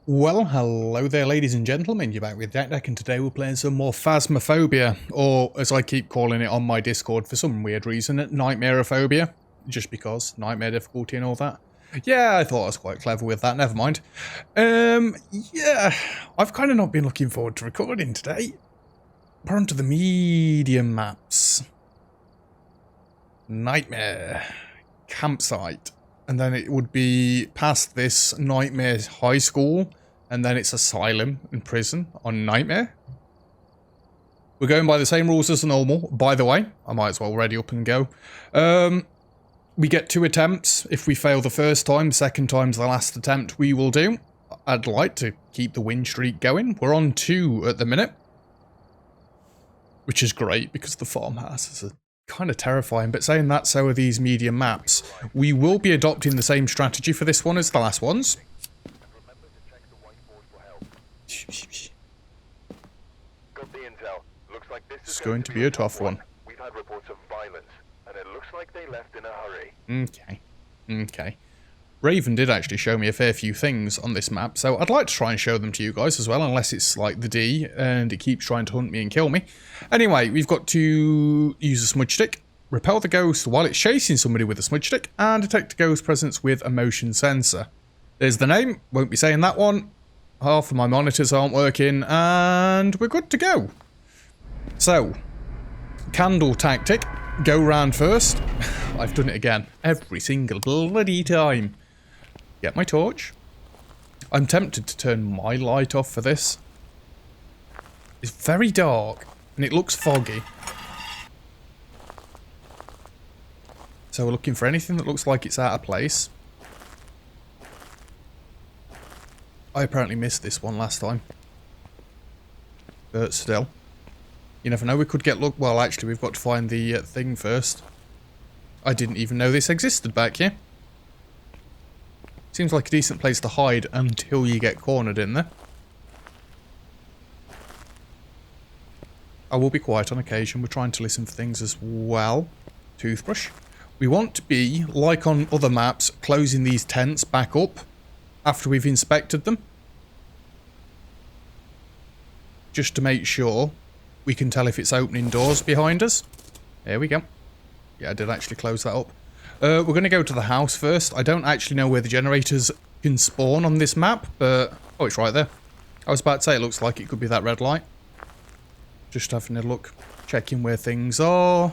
Well, hello there ladies and gentlemen, you're back with Deck, and today we're playing some more Phasmophobia, or as I keep calling it on my Discord for some weird reason, Nightmareophobia, just because, nightmare difficulty and all that. Yeah, I thought I was quite clever with that, never mind. Yeah, I've kind of not been looking forward to recording today. We're onto the medium maps. Nightmare. Campsite. And then it would be past this Nightmare High School, and then it's Asylum and Prison on Nightmare. We're going by the same rules as normal, by the way. I might as well ready up and go. We get 2 attempts. If we fail the first time, second time's the last attempt we will do. I'd like to keep the win streak going. We're on 2 at the minute, which is great because the farmhouse is kind of terrifying, but saying that, so are these medium maps. We will be adopting the same strategy for this one as the last ones. It's going to be a tough one. We've had reports of violence, and it looks like they left in a hurry. Okay. Raven did actually show me a fair few things on this map, so I'd like to try and show them to you guys as well, unless it's like the D and it keeps trying to hunt me and kill me. Anyway, we've got to use a smudge stick, repel the ghost while it's chasing somebody with a smudge stick, and detect a ghost presence with a motion sensor. There's the name, won't be saying that one. Half of my monitors aren't working, and we're good to go. So, candle tactic, go round first. I've done it again, every single bloody time. Get my torch. I'm tempted to turn my light off for this. It's very dark, and it looks foggy. So we're looking for anything that looks like it's out of place. I apparently missed this one last time. But still. You never know, we could get luck. Well, actually, we've got to find the thing first. I didn't even know this existed back here. Seems like a decent place to hide until you get cornered in there. I will be quiet on occasion. We're trying to listen for things as well. Toothbrush. We want to be, like on other maps, closing these tents back up after we've inspected them. Just to make sure we can tell if it's opening doors behind us. There we go. Yeah, I did actually close that up. We're going to go to the house first. I don't actually know where the generators can spawn on this map, but... Oh, it's right there. I was about to say it looks like it could be that red light. Just having a look. Checking where things are.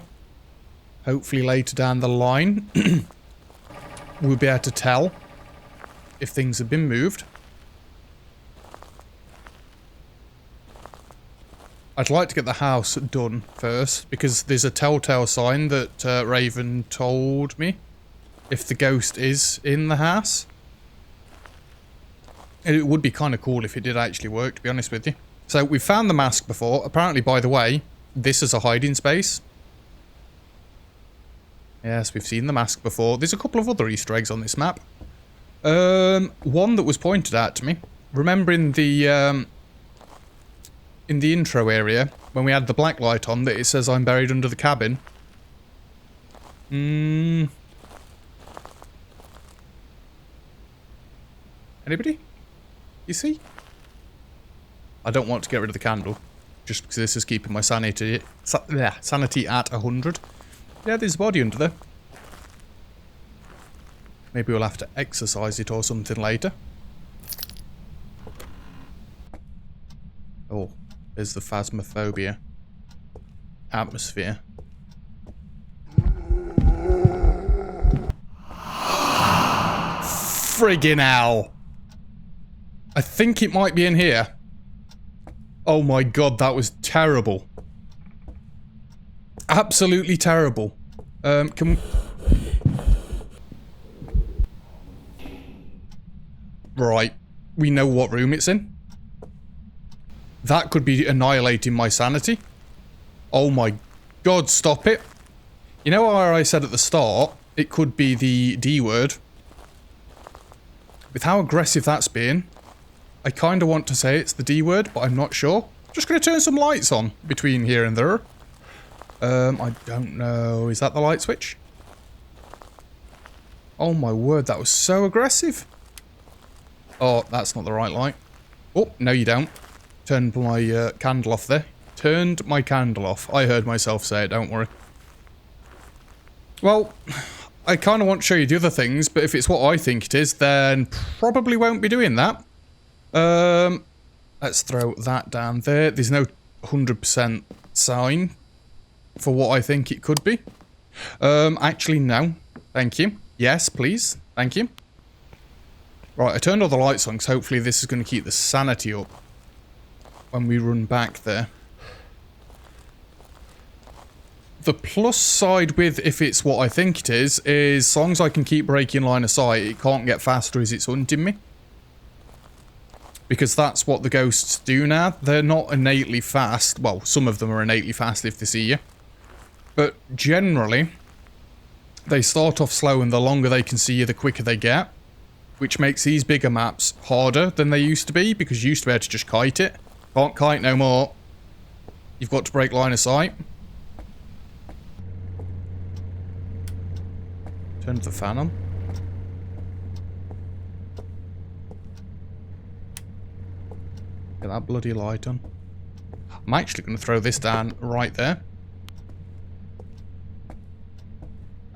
Hopefully later down the line, we'll be able to tell if things have been moved. I'd like to get the house done first, because there's a telltale sign that Raven told me if the ghost is in the house. And it would be kind of cool if it did actually work, to be honest with you. So, we've found the mask before. Apparently, by the way, this is a hiding space. Yes, we've seen the mask before. There's a couple of other Easter eggs on this map. One that was pointed out to me. Remembering the... in the intro area, when we had the black light on, that it says I'm buried under the cabin. Anybody? You see? I don't want to get rid of the candle, just because this is keeping my sanity at 100. Yeah, there's a body under there. Maybe we'll have to exercise it or something later. Oh. There's the Phasmophobia atmosphere. Friggin' hell. I think it might be in here. Oh my god, that was terrible. Absolutely terrible. Can... Right. We know what room it's in. That could be annihilating my sanity. Oh my god, stop it. You know how I said at the start, it could be the D word? With how aggressive that's been, I kind of want to say it's the D word, but I'm not sure. Just going to turn some lights on between here and there. I don't know. Is that the light switch? Oh my word, that was so aggressive. Oh, that's not the right light. Oh, no you don't. Turned my candle off there. Turned my candle off. I heard myself say it, don't worry. Well, I kind of want to show you the other things, but if it's what I think it is, then probably won't be doing that. Let's throw that down there. There's no 100% sign for what I think it could be. Actually, no. Thank you. Yes, please. Thank you. Right, I turned all the lights on because hopefully this is going to keep the sanity up when we run back there. The plus side with if it's what I think it is as long as I can keep breaking line of sight, it can't get faster as it's hunting me. Because that's what the ghosts do now. They're not innately fast. Well, some of them are innately fast if they see you. But generally, they start off slow and the longer they can see you, the quicker they get. Which makes these bigger maps harder than they used to be, because you used to be able to just kite it. Can't kite no more. You've got to break line of sight. Turn the fan on. Get that bloody light on. I'm actually going to throw this down right there.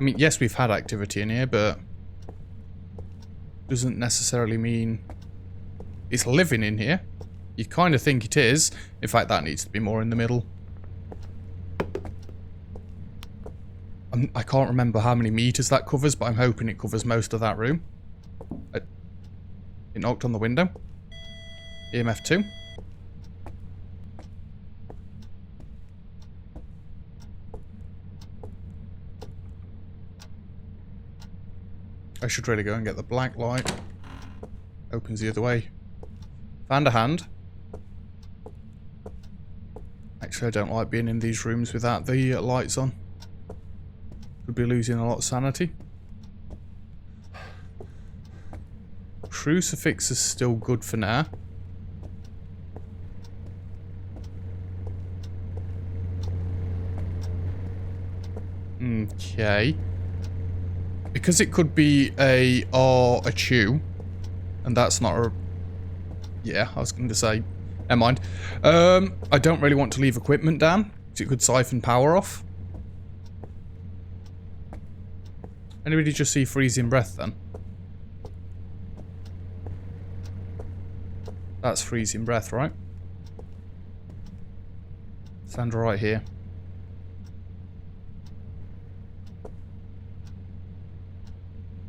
I mean, yes, we've had activity in here, but doesn't necessarily mean it's living in here. You kind of think it is. In fact, that needs to be more in the middle. I can't remember how many meters that covers, but I'm hoping it covers most of that room. It knocked on the window. EMF 2. I should really go and get the black light. Opens the other way. Found a hand. Actually, I don't like being in these rooms without the lights on. Could be losing a lot of sanity. Crucifix is still good for now. Okay. Because it could be a chew, and that's not a... Yeah, I was going to say... Never mind. I don't really want to leave equipment down, because it could siphon power off. Anybody just see freezing breath then? That's freezing breath, right? Stand right here.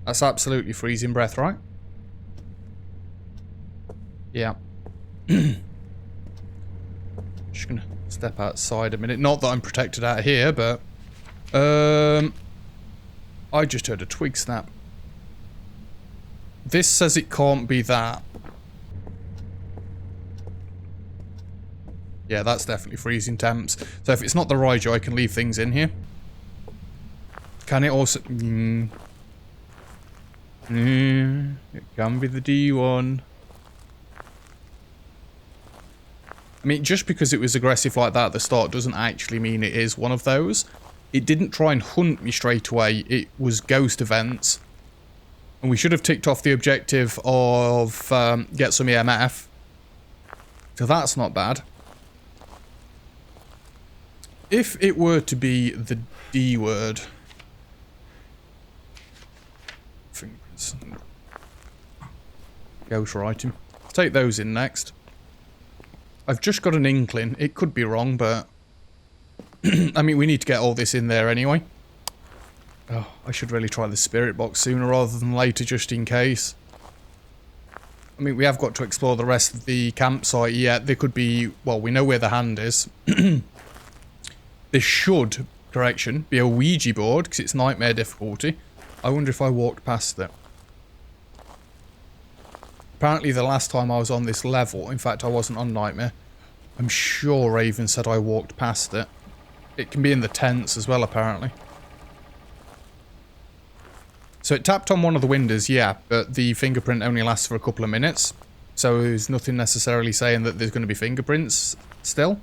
That's absolutely freezing breath, right? Yeah. Just gonna step outside a minute. Not that I'm protected out here, but... I just heard a twig snap. This says it can't be that. Yeah, that's definitely freezing temps. So if it's not the Raijo, I can leave things in here. Can it also... It can be the D1. I mean, just because it was aggressive like that at the start doesn't actually mean it is one of those. It didn't try and hunt me straight away. It was ghost events. And we should have ticked off the objective of get some EMF. So that's not bad. If it were to be the D word... Fingerprints. Ghost writing. Let's take those in next. I've just got an inkling. It could be wrong, but... I mean, we need to get all this in there anyway. Oh, I should really try the spirit box sooner rather than later, just in case. I mean, we have got to explore the rest of the campsite yet. There could be... Well, we know where the hand is. There should, correction, be a Ouija board, because it's nightmare difficulty. I wonder if I walked past it. Apparently the last time I was on this level, in fact I wasn't on Nightmare, I'm sure Raven said I walked past it. It can be in the tents as well, apparently. So it tapped on one of the windows, yeah, but the fingerprint only lasts for a couple of minutes. So there's nothing necessarily saying that there's going to be fingerprints still.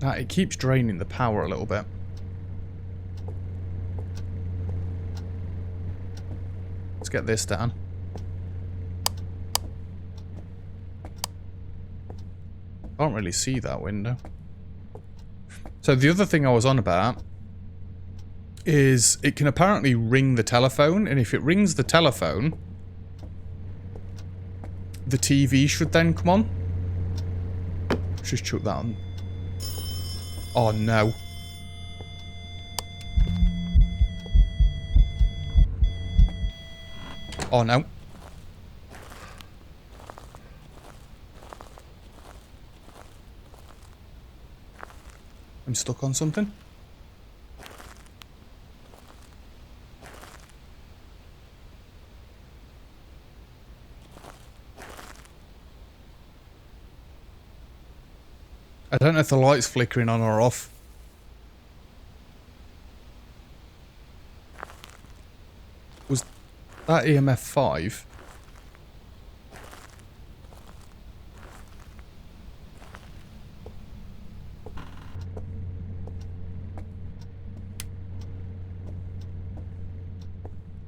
It keeps draining the power a little bit. Let's get this down. Can't really see that window. So the other thing I was on about is it can apparently ring the telephone, and if it rings the telephone, the TV should then come on. Let's just chuck that on. Oh no. Oh no. I'm stuck on something. I don't know if the light's flickering on or off. Was that EMF 5?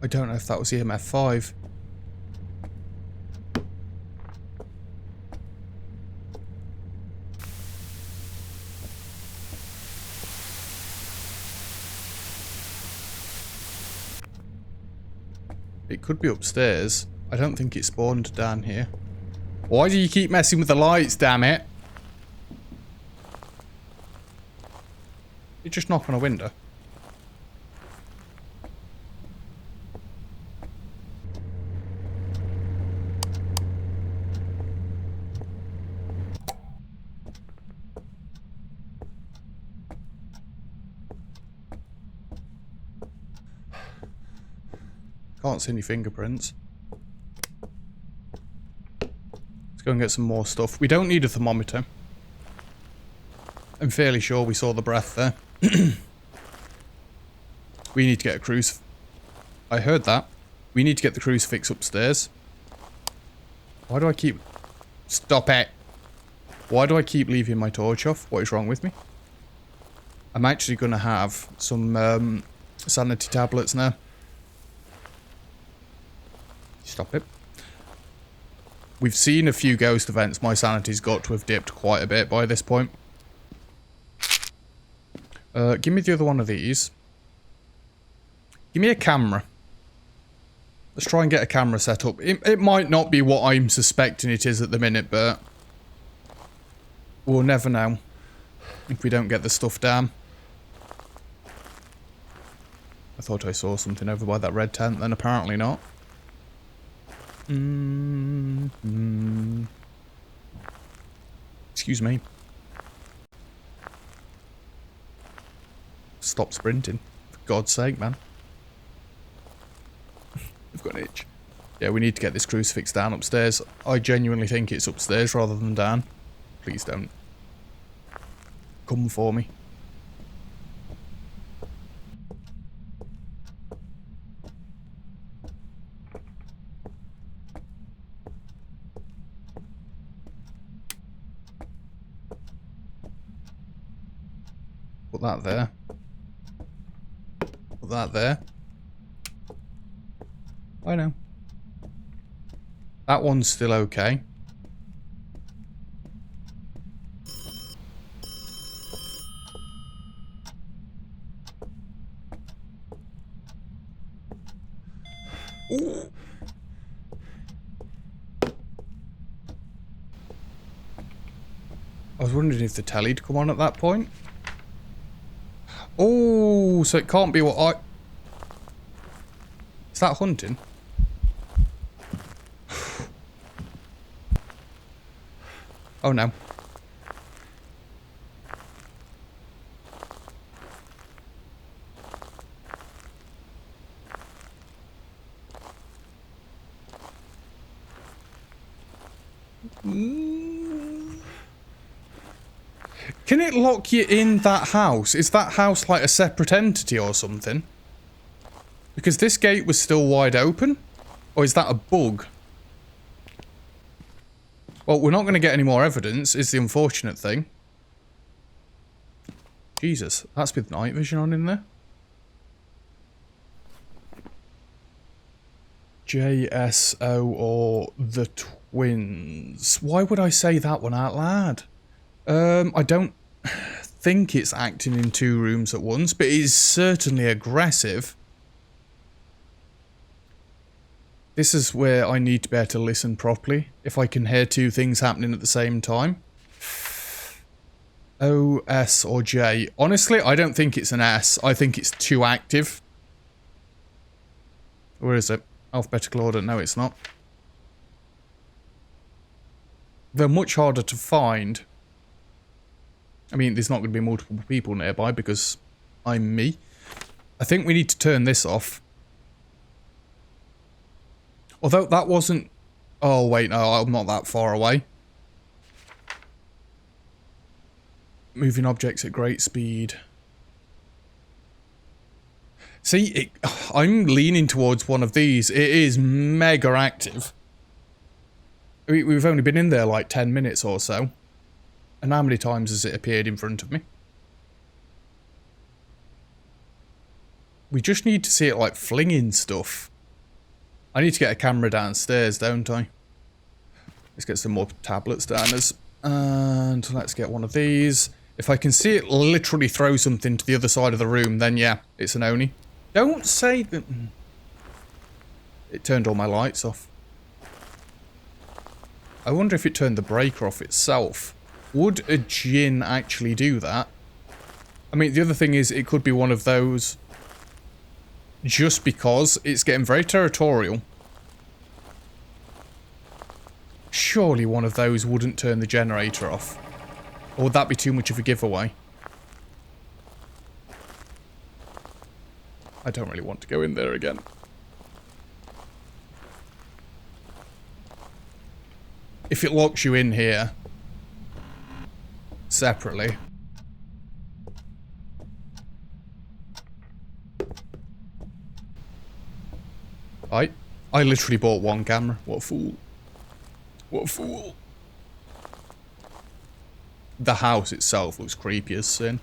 I don't know if that was EMF 5. It could be upstairs. I don't think it spawned down here. Why do you keep messing with the lights, damn it? You just knock on a window. Can't see any fingerprints. Let's go and get some more stuff. We don't need a thermometer. I'm fairly sure we saw the breath there. We need to get a crucifix. I heard that. We need to get the crucifix upstairs. Why do I keep... Stop it! Why do I keep leaving my torch off? What is wrong with me? I'm actually going to have some sanity tablets now. Stop it. We've seen a few ghost events. My sanity's got to have dipped quite a bit by this point. Give me the other one of these. Give me a camera. Let's try and get a camera set up. It might not be what I'm suspecting it is at the minute, but we'll never know if we don't get the stuff down. I thought I saw something over by that red tent, then apparently not. Excuse me. Stop sprinting. For God's sake, man. I've got an itch. Yeah, we need to get this crucifix down upstairs. I genuinely think it's upstairs rather than down. Please don't. Come for me. Put that there. Put that there. I know. That one's still okay. Ooh. I was wondering if the telly'd come on at that point. Oh, so it can't be what I... Is that hunting? Oh no. Can it lock you in that house? Is that house like a separate entity or something? Because this gate was still wide open? Or is that a bug? Well, we're not going to get any more evidence, is the unfortunate thing. Jesus, that's with night vision on in there. JSO or the twins. Why would I say that one out loud? I don't think it's acting in 2 rooms at once, but it is certainly aggressive. This is where I need to be able to listen properly, if I can hear 2 things happening at the same time. O, S, or J. Honestly, I don't think it's an S. I think it's too active. Where is it? Alphabetical order? No, it's not. They're much harder to find. I mean, there's not going to be multiple people nearby because I'm me. I think we need to turn this off. Although that wasn't... Oh, wait, no, I'm not that far away. Moving objects at great speed. See, I'm leaning towards one of these. It is mega active. We've only been in there like 10 minutes or so. And how many times has it appeared in front of me? We just need to see it like flinging stuff. I need to get a camera downstairs, don't I? Let's get some more tablets down us. And let's get one of these. If I can see it literally throw something to the other side of the room, then yeah, it's an Oni. Don't say that... It turned all my lights off. I wonder if it turned the breaker off itself. Would a djinn actually do that? I mean, the other thing is, it could be one of those... Just because it's getting very territorial. Surely one of those wouldn't turn the generator off. Or would that be too much of a giveaway? I don't really want to go in there again. If it locks you in here separately. I literally bought 1 camera. What a fool. What a fool. The house itself looks creepy as sin.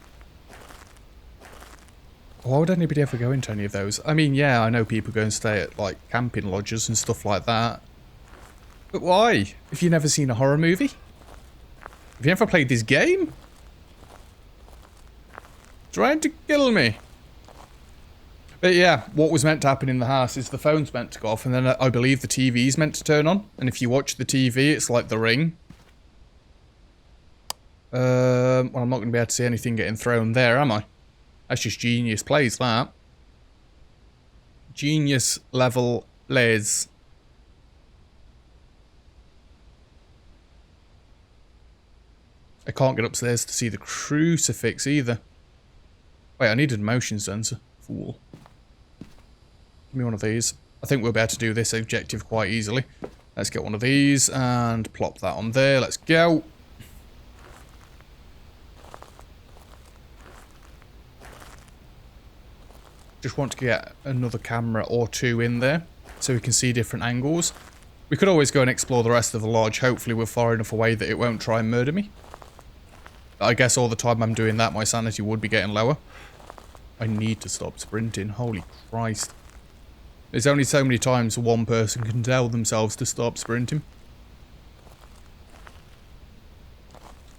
Why would anybody ever go into any of those? I mean, yeah, I know people go and stay at, like, camping lodges and stuff like that. But why? Have you never seen a horror movie? Have you ever played this game? Trying to kill me. But yeah, what was meant to happen in the house is the phone's meant to go off, and then I believe the TV's meant to turn on. And if you watch the TV, it's like The Ring. Well, I'm not going to be able to see anything getting thrown there, am I? That's just genius plays, that. Genius level plays. I can't get upstairs to see the crucifix either. Wait, I needed a motion sensor. Fool. Give me one of these. I think we'll be able to do this objective quite easily. Let's get one of these and plop that on there. Let's go. Just want to get another camera or 2 in there so we can see different angles. We could always go and explore the rest of the lodge. Hopefully we're far enough away that it won't try and murder me. I guess all the time I'm doing that, my sanity would be getting lower. I need to stop sprinting. Holy Christ. There's only so many times one person can tell themselves to stop sprinting.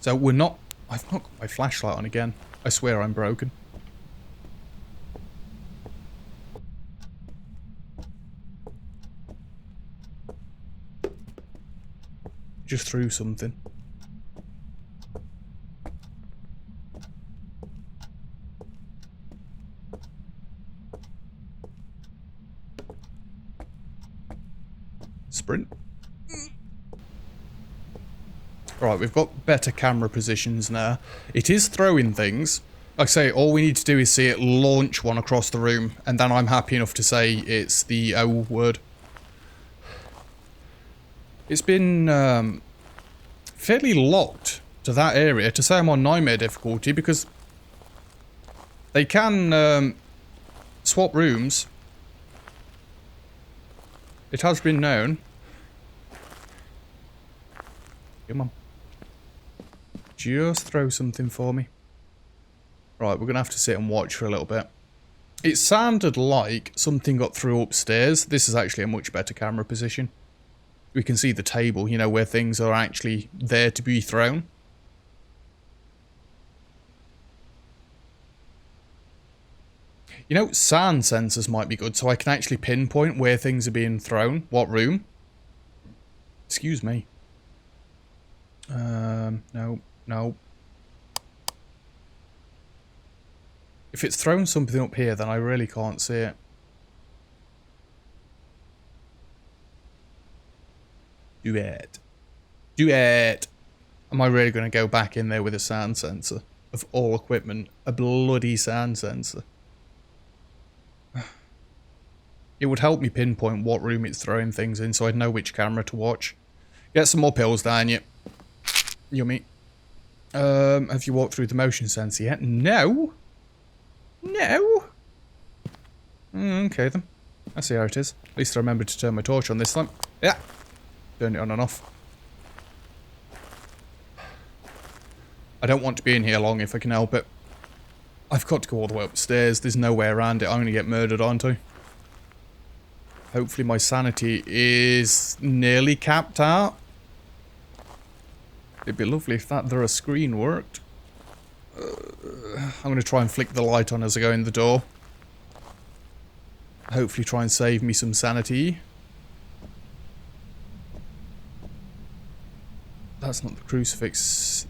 So we're not... I've not got my flashlight on again. I swear I'm broken. Just threw something. Sprint. Right, we've got better camera positions now. It is throwing things. Like I say, all we need to do is see it launch one across the room, and then I'm happy enough to say it's the O word. It's been fairly locked to that area to say I'm on nightmare difficulty because they can swap rooms. It has been known. Come on. Just throw something for me. Right, we're going to have to sit and watch for a little bit. It sounded like something got through upstairs. This is actually a much better camera position. We can see the table, you know, where things are actually there to be thrown. You know, sound sensors might be good, so I can actually pinpoint where things are being thrown. What room? Excuse me. No, no. If it's thrown something up here, then I really can't see it. Do it. Do it. Am I really going to go back in there with a sound sensor? Of all equipment, a bloody sound sensor. It would help me pinpoint what room it's throwing things in so I'd know which camera to watch. Get some more pills down you. Yummy. Have you walked through the motion sensor yet? No. No. Okay then. I see how it is. At least I remembered to turn my torch on this time. Yeah. Turn it on and off. I don't want to be in here long if I can help it. I've got to go all the way upstairs. There's no way around it. I'm going to get murdered, aren't I? Hopefully my sanity is nearly capped out. It'd be lovely if that there a screen worked. I'm going to try and flick the light on as I go in the door. Hopefully try and save me some sanity. That's not the crucifix.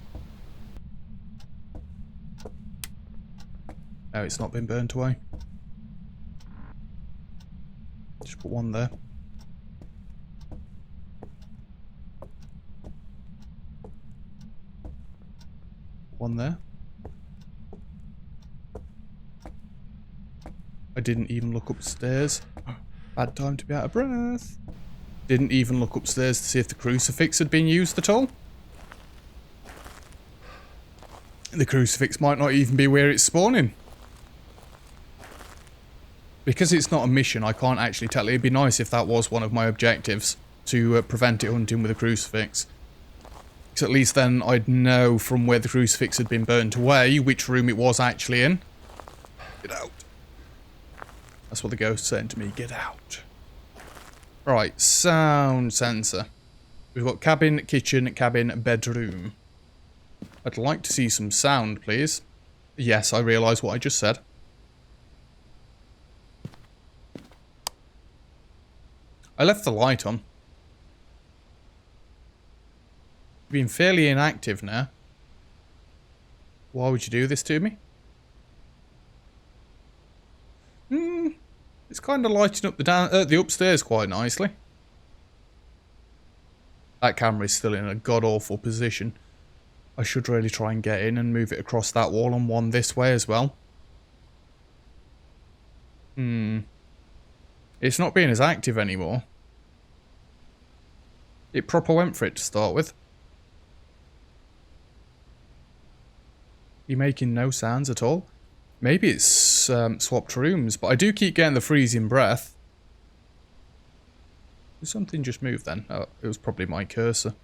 No, it's not been burnt away. Just put one there. One there. I didn't even look upstairs. Bad time to be out of breath. Didn't even look upstairs to see if the crucifix had been used at all. The crucifix might not even be where it's spawning. Because it's not a mission, I can't actually tell. It'd be nice if that was one of my objectives, to prevent it hunting with a crucifix. Because at least then I'd know from where the crucifix had been burnt away, which room it was actually in. Get out. That's what the ghost said to me, get out. Right, sound sensor. We've got cabin, kitchen, cabin, bedroom. I'd like to see some sound, please. Yes, I realise what I just said. I left the light on. You've been fairly inactive now. Why would you do this to me? It's kind of lighting up the upstairs quite nicely. That camera is still in a god-awful position. I should really try and get in and move it across that wall and one this way as well. It's not being as active anymore. It proper went for it to start with. You're making no sounds at all. Maybe it's swapped rooms, but I do keep getting the freezing breath. Did something just move then? Oh, it was probably my cursor.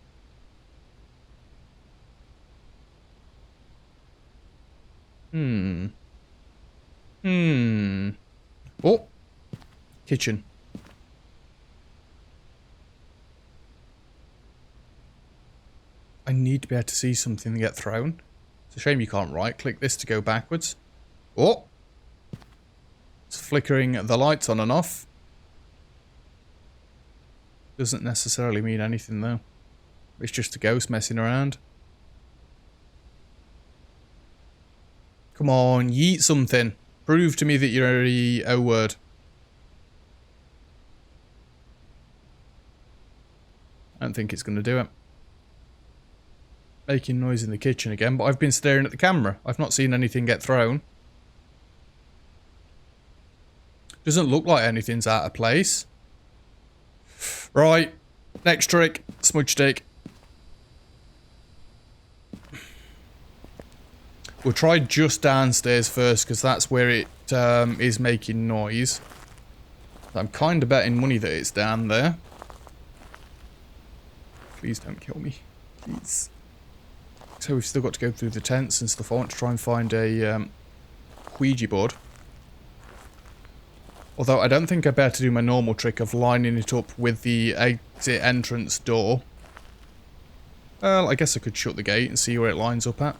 Oh! Kitchen. I need to be able to see something and get thrown. It's a shame you can't right-click this to go backwards. Oh! It's flickering the lights on and off. Doesn't necessarily mean anything though. It's just a ghost messing around. Come on, yeet something. Prove to me that you're a word. I don't think it's going to do it. Making noise in the kitchen again, but I've been staring at the camera. I've not seen anything get thrown. Doesn't look like anything's out of place. Right. Next trick. Smudge stick. We'll try just downstairs first, because that's where it is making noise. I'm kind of betting money that it's down there. Please don't kill me. Please. So we've still got to go through the tents and stuff. I want to try and find a Ouija board. Although I don't think I better do my normal trick of lining it up with the exit entrance door. Well, I guess I could shut the gate and see where it lines up at.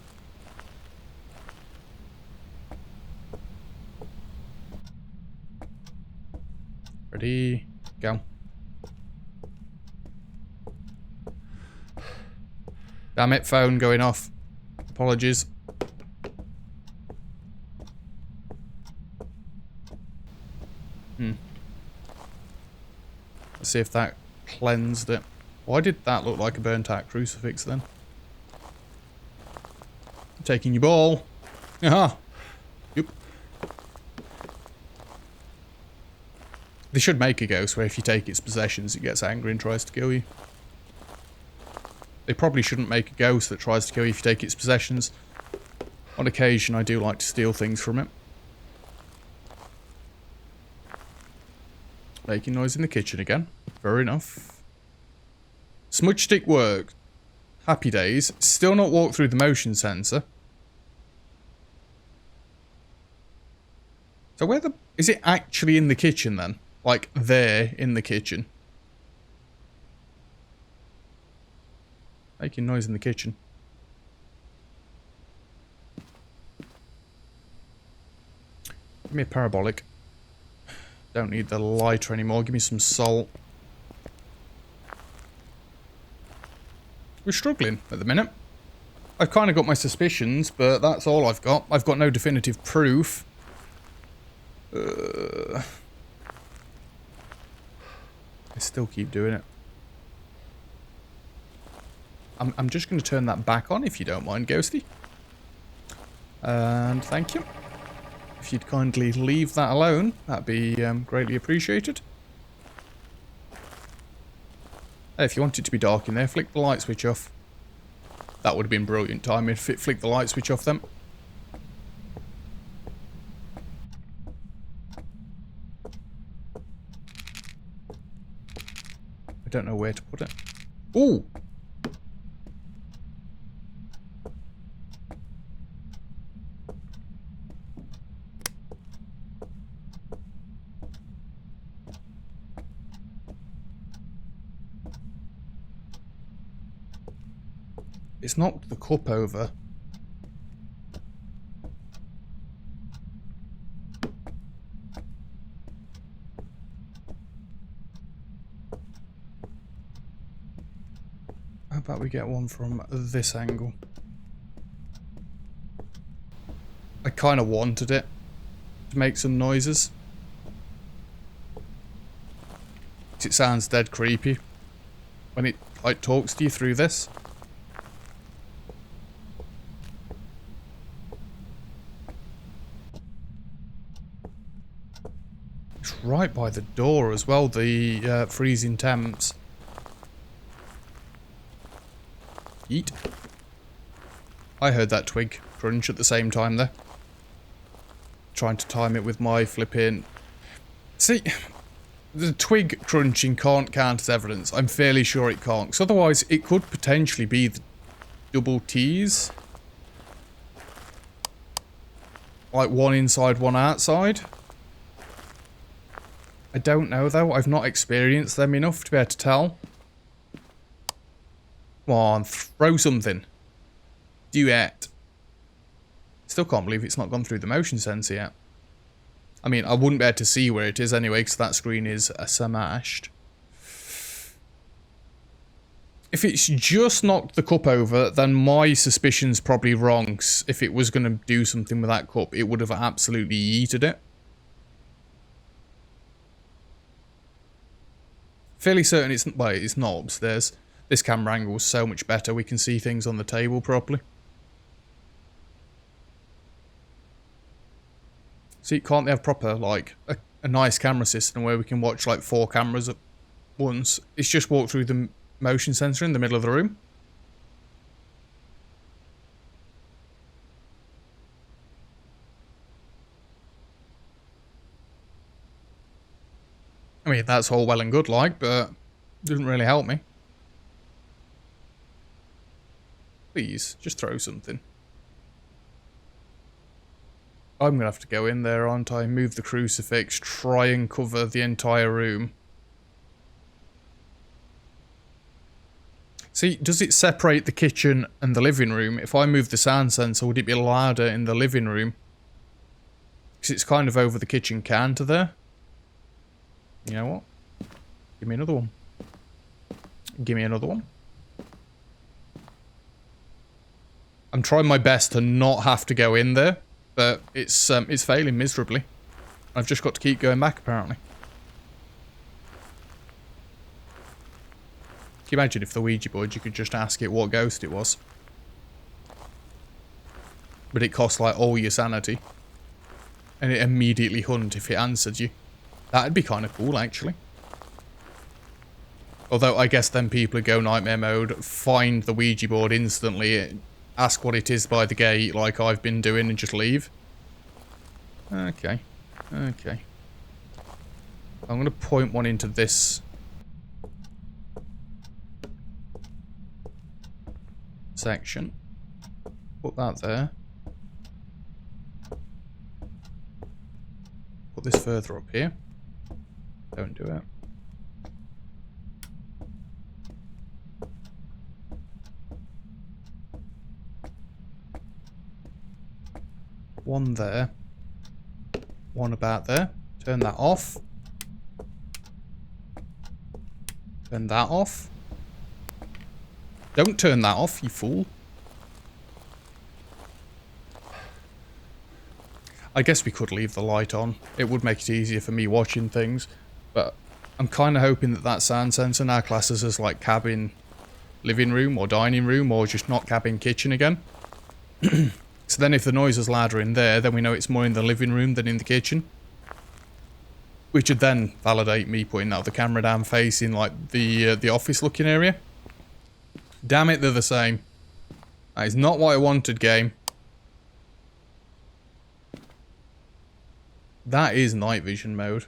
Ready, go. Damn it, phone going off. Apologies. Let's see if that cleansed it. Why did that look like a burnt out crucifix then? I'm taking your ball. Aha. Yep. They should make a ghost where if you take its possessions it gets angry and tries to kill you. They probably shouldn't make a ghost that tries to kill you if you take its possessions. On occasion I do like to steal things from it. Making noise in the kitchen again. Fair enough. Smudge stick work. Happy days. Still not walked through the motion sensor. So where the... Is it actually in the kitchen then? Like there in the kitchen? Making noise in the kitchen. Give me a parabolic. Don't need the lighter anymore. Give me some salt. We're struggling at the minute. I've kind of got my suspicions, but that's all I've got. I've got no definitive proof. I still keep doing it. I'm just going to turn that back on if you don't mind, Ghosty. And thank you. If you'd kindly leave that alone, that'd be greatly appreciated. Hey, if you want it to be dark in there, flick the light switch off. That would have been brilliant timing if it flicked the light switch off then. I don't know where to put it. Ooh! It's knocked the cup over. How about we get one from this angle? I kind of wanted it to make some noises. It sounds dead creepy when it like talks to you through this. Right by the door as well, the freezing temps. Yeet. I heard that twig crunch at the same time there. Trying to time it with my flipping... See, the twig crunching can't count as evidence. I'm fairly sure it can't. Because otherwise it could potentially be the double T's. Like one inside, one outside. I don't know though, I've not experienced them enough to be able to tell. Come on, throw something. Duet. Still can't believe it's not gone through the motion sensor yet. I mean, I wouldn't be able to see where it is anyway, because that screen is smashed. If it's just knocked the cup over, then my suspicion's probably wrong. If it was going to do something with that cup, it would have absolutely yeeted it. Fairly certain it's... Well, it's not upstairs. This camera angle is so much better. We can see things on the table properly. See, can't they have proper, like, a nice camera system where we can watch, like, 4 cameras at once? It's just walk through the motion sensor in the middle of the room. I mean, that's all well and good, like, but it doesn't really help me. Please, just throw something. I'm going to have to go in there, aren't I? Move the crucifix, try and cover the entire room. See, does it separate the kitchen and the living room? If I move the sound sensor, would it be louder in the living room? Because it's kind of over the kitchen counter there. You know what? Give me another one. Give me another one. I'm trying my best to not have to go in there, but it's failing miserably. I've just got to keep going back, apparently. Can you imagine if the Ouija board, you could just ask it what ghost it was? But it costs like all your sanity. And it immediately hunt if it answered you. That'd be kind of cool, actually. Although, I guess then people would go nightmare mode, find the Ouija board instantly, ask what it is by the gate, like I've been doing, and just leave. Okay. Okay. I'm going to point one into this section. Put that there. Put this further up here. Don't do it. One there. One about there. Turn that off. Turn that off. Don't turn that off, you fool. I guess we could leave the light on. It would make it easier for me watching things. But I'm kind of hoping that that sound sensor now classes as like cabin living room or dining room or just not cabin kitchen again. So then if the noise is louder in there, then we know it's more in the living room than in the kitchen. Which would then validate me putting that other camera down facing like the office looking area. Damn it, they're the same. That is not what I wanted, game. That is night vision mode.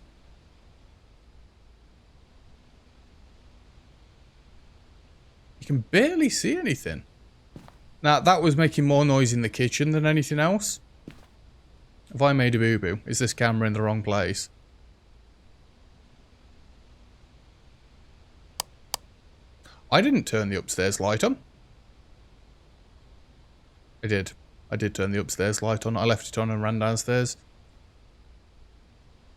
You can barely see anything. Now, that was making more noise in the kitchen than anything else. Have I made a boo-boo? Is this camera in the wrong place? I didn't turn the upstairs light on. I did. I did turn the upstairs light on. I left it on and ran downstairs.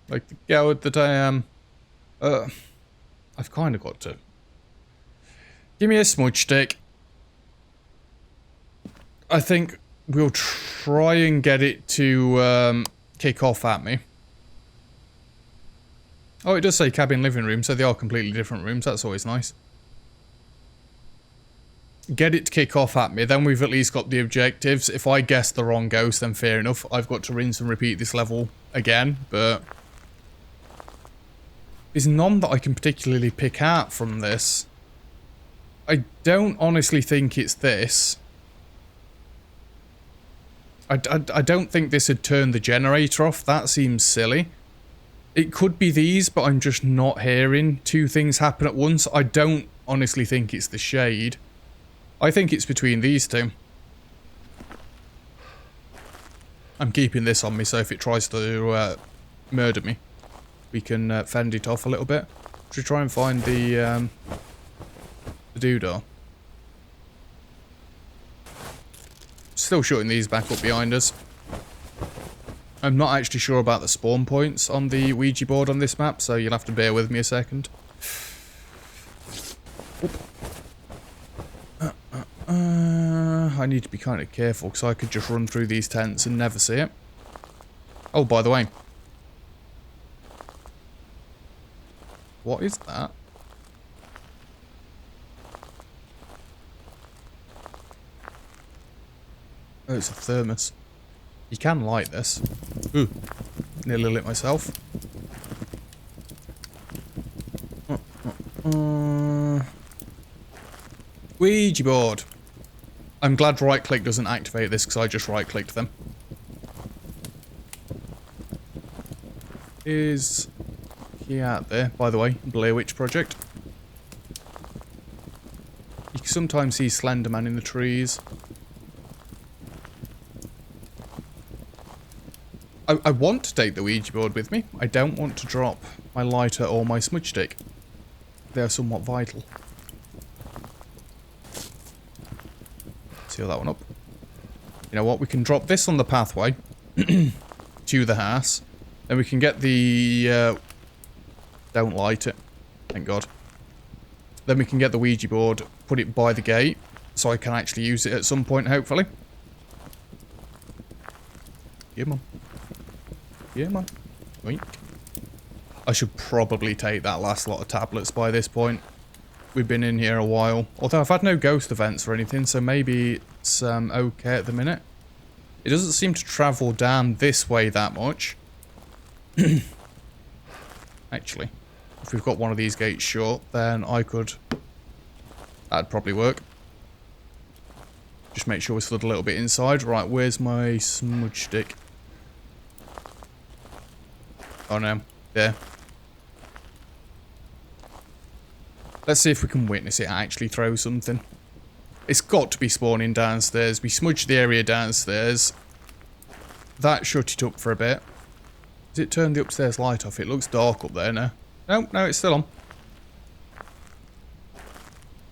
Like the coward that I am. I've kind of got to. Give me a smudge stick. I think we'll try and get it to kick off at me. Oh, it does say cabin living room, so they are completely different rooms. That's always nice. Get it to kick off at me, then we've at least got the objectives. If I guess the wrong ghost, then fair enough. I've got to rinse and repeat this level again, but there's none that I can particularly pick out from this. I don't honestly think it's this. I don't think this had turned the generator off. That seems silly. It could be these, but I'm just not hearing two things happen at once. I don't honestly think it's the shade. I think it's between these two. I'm keeping this on me, so if it tries to murder me, we can fend it off a little bit. Should we try and find the doodah? Still shutting these back up behind us. I'm not actually sure about the spawn points on the Ouija board on this map, so you'll have to bear with me a second. I need to be kind of careful because I could just run through these tents and never see it. Oh, by the way. What is that? Oh, it's a thermos. You can light this. Ooh. Nearly lit myself. Ouija board. I'm glad right click doesn't activate this because I just right clicked them. Is he out there? By the way, Blair Witch Project. You can sometimes see Slenderman in the trees. I want to take the Ouija board with me. I don't want to drop my lighter or my smudge stick. They are somewhat vital. Seal that one up. You know what? We can drop this on the pathway to the house. Then we can get the... don't light it. Thank God. Then we can get the Ouija board, put it by the gate, so I can actually use it at some point, hopefully. Yeah, man. Yeah, man. Wink. I should probably take that last lot of tablets by this point. We've been in here a while. Although I've had no ghost events or anything, so maybe it's okay at the minute. It doesn't seem to travel down this way that much. Actually, if we've got one of these gates shut, then I could... That'd probably work. Just make sure we slid a little bit inside. Right, where's my smudge stick? Oh no, there. Let's see if we can witness it actually throw something. It's got to be spawning downstairs. We smudged the area downstairs. That shut it up for a bit. Has it turned the upstairs light off? It looks dark up there now. No, it's still on.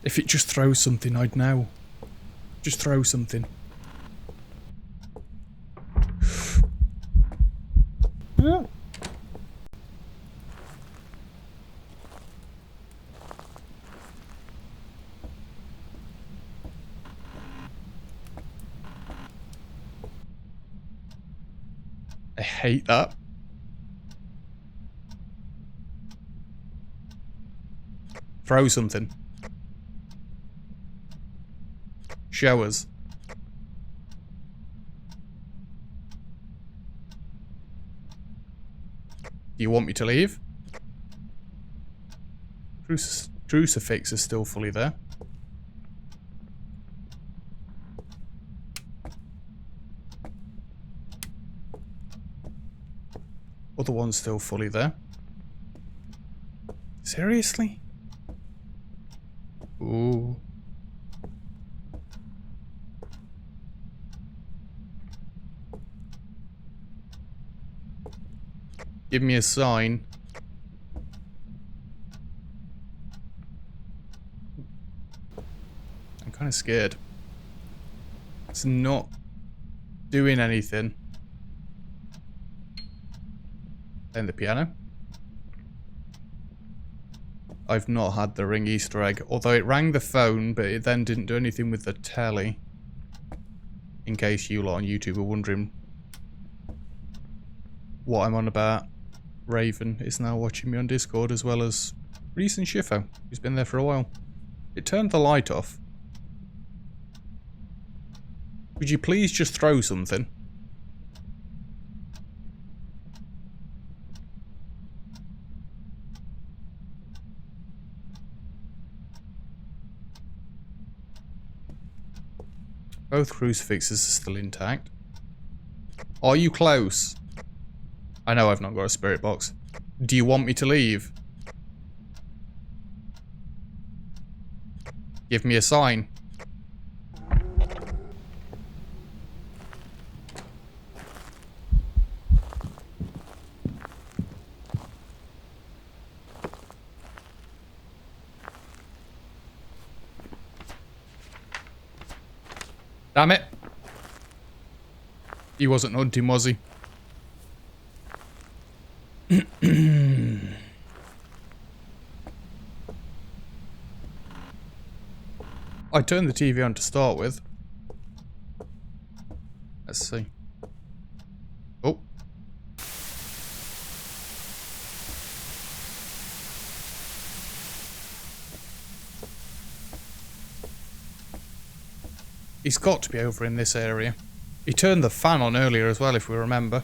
If it just throws something, I'd know. Just throw something. Yeah. I hate that. Throw something. Show us. Do you want me to leave? Crucifix is still fully there. Other one's still fully there. Seriously? Ooh. Give me a sign. I'm kind of scared. It's not doing anything. And the piano. I've not had the ring Easter egg, although it rang the phone, but it then didn't do anything with the telly. In case you lot on YouTube are wondering what I'm on about. Raven is now watching me on Discord, as well as Reese and Shifo, who's been there for a while. It turned the light off. Would you please just throw something? Both crucifixes are still intact. Are you close? I know I've not got a spirit box. Do you want me to leave? Give me a sign. Damn it. He wasn't hunting, was he? I turned the TV on to start with. Let's see. Oh. He's got to be over in this area. He turned the fan on earlier as well, if we remember.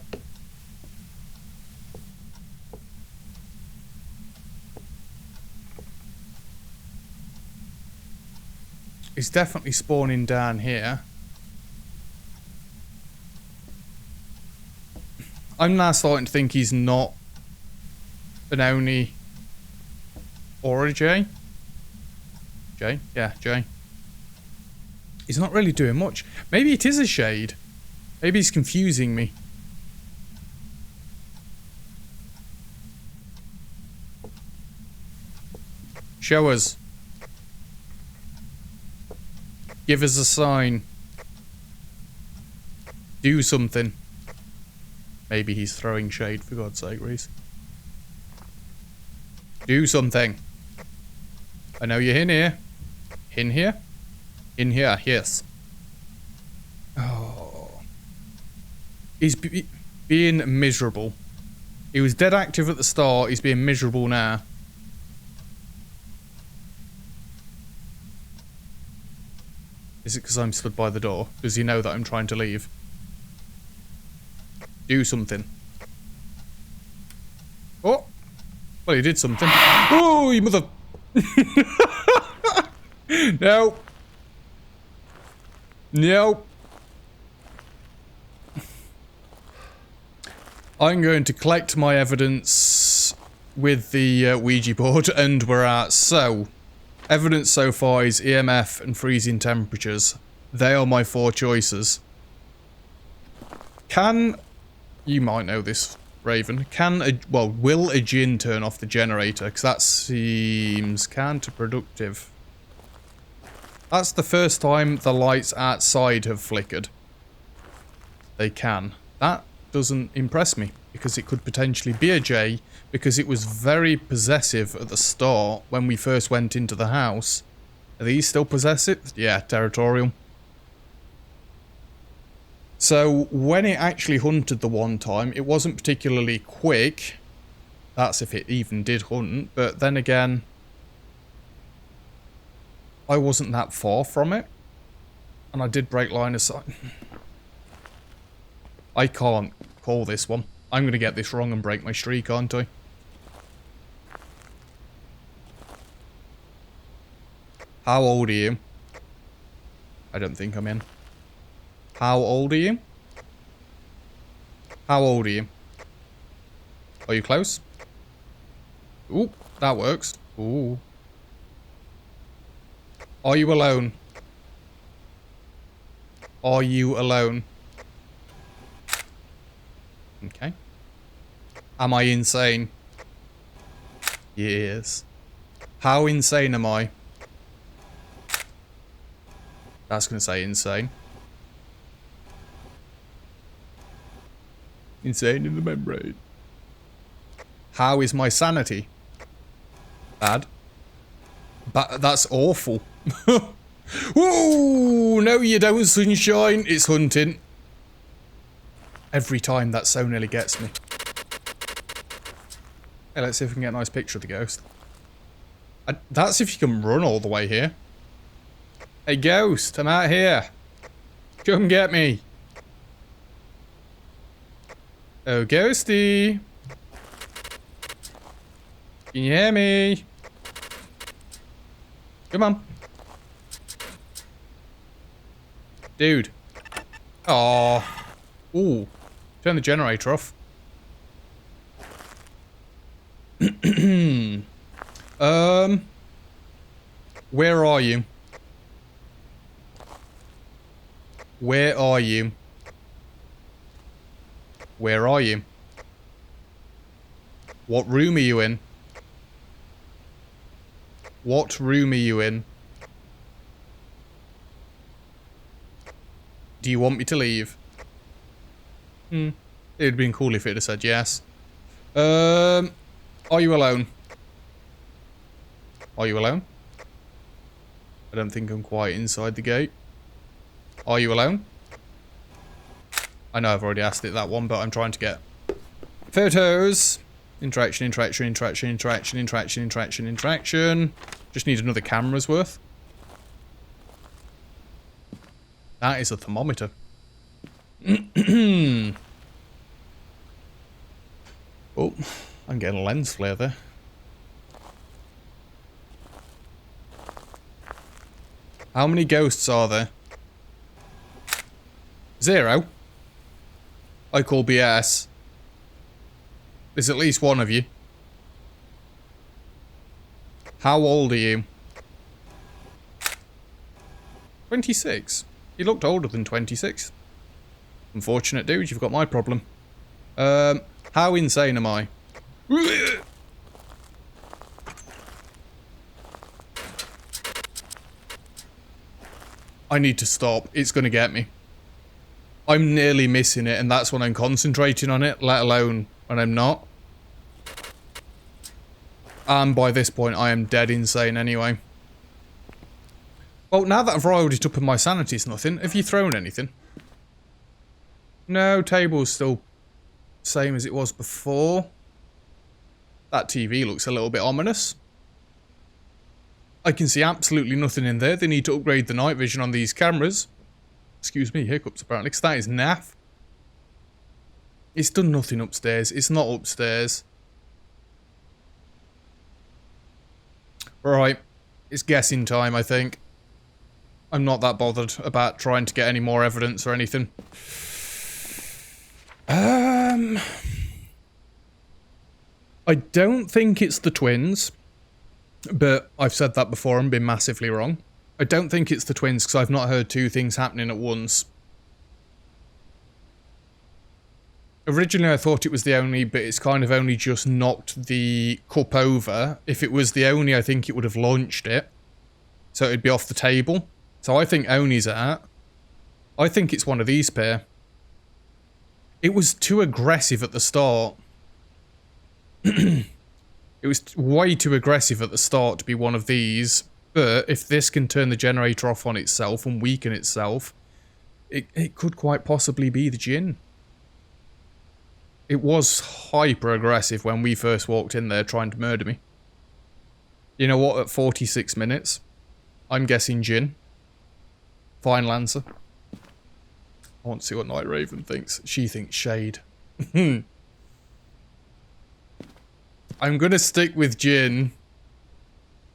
He's definitely spawning down here. I'm now starting to think he's not an Oni or a J. J? Yeah, J. He's not really doing much. Maybe it is a shade. Maybe he's confusing me. Show us. Give us a sign. Do something. Maybe he's throwing shade, for God's sake, Reese. Do something. I know you're in here. In here? In here, yes. Oh. He's being miserable. He was dead active at the start. He's being miserable now. Is it because I'm stood by the door? Does he know that I'm trying to leave? Do something. Oh! Well, he did something. Oh, you mother... No. No. I'm going to collect my evidence with the Ouija board, and we're at. So, evidence so far is EMF and freezing temperatures. They are my 4 choices. You might know this, Raven. Will a djinn turn off the generator? Because that seems counterproductive. That's the first time the lights outside have flickered. They can. That doesn't impress me, because it could potentially be a J, because it was very possessive at the start when we first went into the house. Are these still possessive? Yeah, territorial. So, when it actually hunted the one time, it wasn't particularly quick. That's if it even did hunt, but then again, I wasn't that far from it. And I did break line of sight. I can't call this one. I'm going to get this wrong and break my streak, aren't I? How old are you? I don't think I'm in. How old are you? How old are you? Are you close? Ooh, that works. Ooh. Are you alone? Are you alone? Okay. Am I insane? Yes. How insane am I? That's going to say insane. Insane in the membrane. How is my sanity? Bad. That's awful. Whoa! No you don't, sunshine. It's hunting. Every time that so nearly gets me. Hey, let's see if we can get a nice picture of the ghost. That's if you can run all the way here. Hey ghost, I'm out here. Come get me. Oh ghosty. Can you hear me? Come on. Dude. Aww. Ooh. Turn the generator off. Where are you? Where are you? Where are you? What room are you in? What room are you in? Do you want me to leave? It would have been cool if it had said yes. Are you alone? Are you alone? I don't think I'm quite inside the gate. Are you alone? I know I've already asked it that one, but I'm trying to get photos. Interaction, interaction, interaction, interaction, interaction, interaction, interaction. Just need another camera's worth. That is a thermometer. Oh, I'm getting a lens flare there. How many ghosts are there? 0. I call BS. There's at least one of you. How old are you? 26. You looked older than 26. Unfortunate dude, you've got my problem. How insane am I? I need to stop. It's going to get me. I'm nearly missing it, and that's when I'm concentrating on it, let alone when I'm not. And by this point, I am dead insane anyway. Well, now that I've riled it up and my sanity's nothing, have you thrown anything? No, table's still same as it was before. That TV looks a little bit ominous. I can see absolutely nothing in there. They need to upgrade the night vision on these cameras. Excuse me, hiccups apparently, because that is naff. It's done nothing upstairs. It's not upstairs. Right. It's guessing time, I think. I'm not that bothered about trying to get any more evidence or anything. I don't think it's the twins. But I've said that before and been massively wrong. I don't think it's the twins because I've not heard two things happening at once. Originally I thought it was the Oni, but it's kind of only just knocked the cup over. If it was the Oni, I think it would have launched it. So it'd be off the table. So I think Oni's out. I think it's one of these pair. It was too aggressive at the start. It was way too aggressive at the start to be one of these, but if this can turn the generator off on itself and weaken itself, it could quite possibly be the Jinn. It was hyper aggressive when we first walked in there trying to murder me. You know what, at 46 minutes, I'm guessing Jinn. Final answer. I want to see what Night Raven thinks. She thinks Shade. I'm going to stick with Jinn.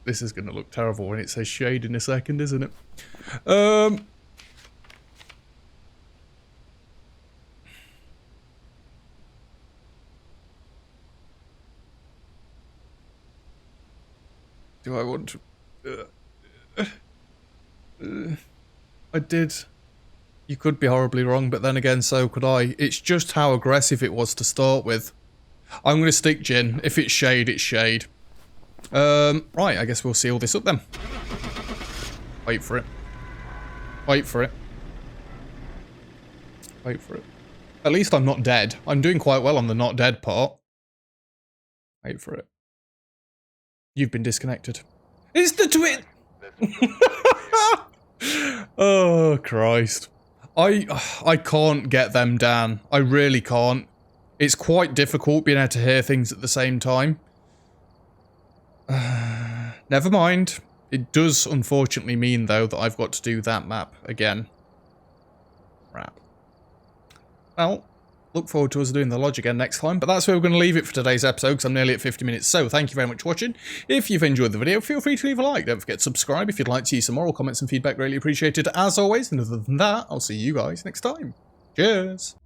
This is going to look terrible when it says Shade in a second, isn't it? Do I want to... I did. You could be horribly wrong, but then again, so could I. It's just how aggressive it was to start with. I'm going to stick Jinn. If it's Shade, it's Shade. Right, I guess we'll seal this up then. Wait for it. Wait for it. Wait for it. At least I'm not dead. I'm doing quite well on the not dead part. Wait for it. You've been disconnected. It's the twin! Oh, Christ. I can't get them down. I really can't. It's quite difficult being able to hear things at the same time. Never mind. It does unfortunately mean, though, that I've got to do that map again. Crap. Well, look forward to us doing the lodge again next time, but that's where we're going to leave it for today's episode, because I'm nearly at 50 minutes, so thank you very much for watching. If you've enjoyed the video, feel free to leave a like. Don't forget to subscribe if you'd like to see some more comments and feedback, greatly appreciated as always, and other than that, I'll see you guys next time. Cheers!